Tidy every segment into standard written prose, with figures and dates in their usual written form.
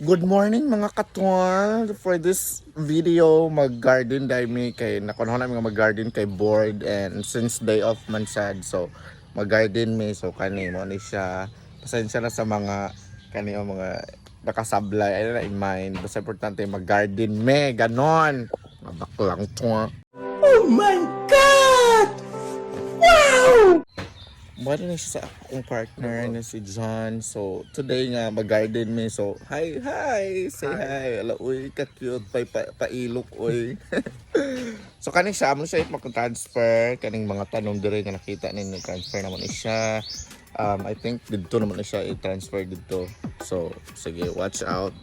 Good morning mga katwal. For this video, mag-garden dahil may kay nakunahan namin nga mag-garden kay board and since day off man sad. So mag-garden may so kani mo ni siya. Pasensya na sa mga kani mga nakasablay ay na in mind. Basta importante mag-garden me ganon. Mabaklang to. Oh my God! Wow! Mara na siya sa akong partner na si John. So, today nga mag-garden me. So, hi! Say hi! Ala, uy, ka-cute. Pailok, uy. So, kaning siya, amo siya mag-transfer. Kaning mga tanong dire nga nakita ninyo, transfer naman siya. I think dito naman siya i-transfer dito. So, sige, watch out.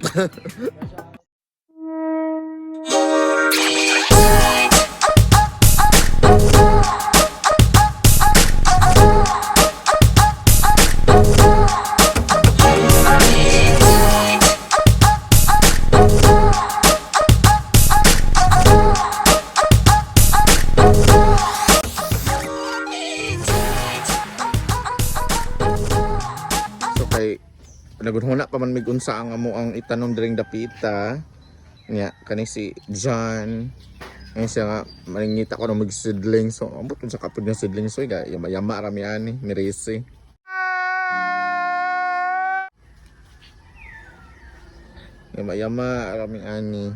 Nagunhuna pa man mig unsa ang amo ang itanom diring dapita nya kani si John ay siya nga maningita ko na mag seedling so ambot sa kapod nga seedling so ga yama rami ani ni Resi yama rami ani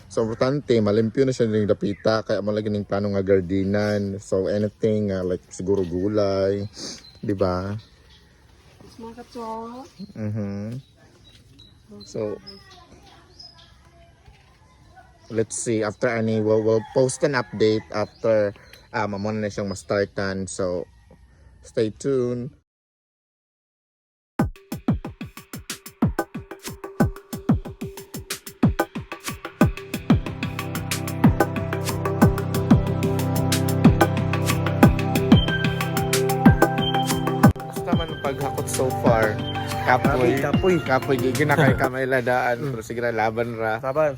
so importante malimpyo na siya diring dapita kaya malagi ning plano nga gardenan so anything like siguro gulay di ba. So let's see after any we'll post an update after mamona na siyang ma-startan so stay tuned. Paghakot so far kapoy gigi na kay kamay ladaan pero sige na laban ra Saban.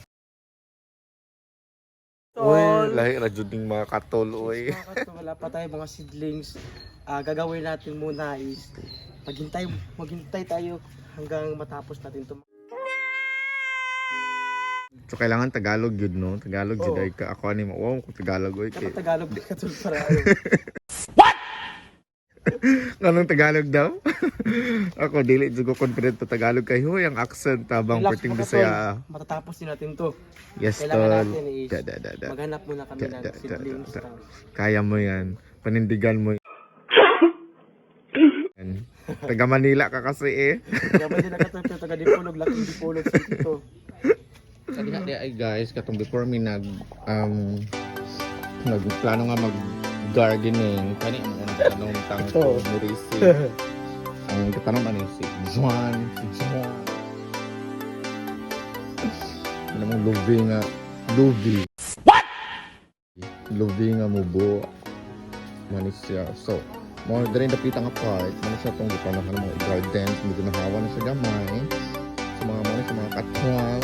uy lahi ra jud ning mga katol uy Wala pa tayo mga seedlings. Gagawin natin muna is maghintay tayo hanggang matapos natin to. So kailangan Tagalog yun no Tagalog jud ay ka ako ani mo wow ko Tagalog oy kay Tagalog di ka para anong Tagalog daw? Ako dili jud ko confident to Tagalog kay huy ang accent tabang perting Bisaya. Matatapos din natin to. Yes Kailangan tol. natin is maghanap muna kami ng seedlings. Kaya mo yan. Panindigan mo. Taga Manila ka kasi eh. Gabi din nakatapos taga Dipolog, laking Dipolog City to. Kadi ay guys, katong before me nagplano nga mag gardening kani ang tanong tangko ni Risi. Ang tanong ani si Juan. Ano mo Lubi. What? Lubi nga mubo. Manis siya. So, mo diri dapita nga part, manis siya tong gipanahan mga gardens, medyo nahawa na sa gamay. Sa mga katwang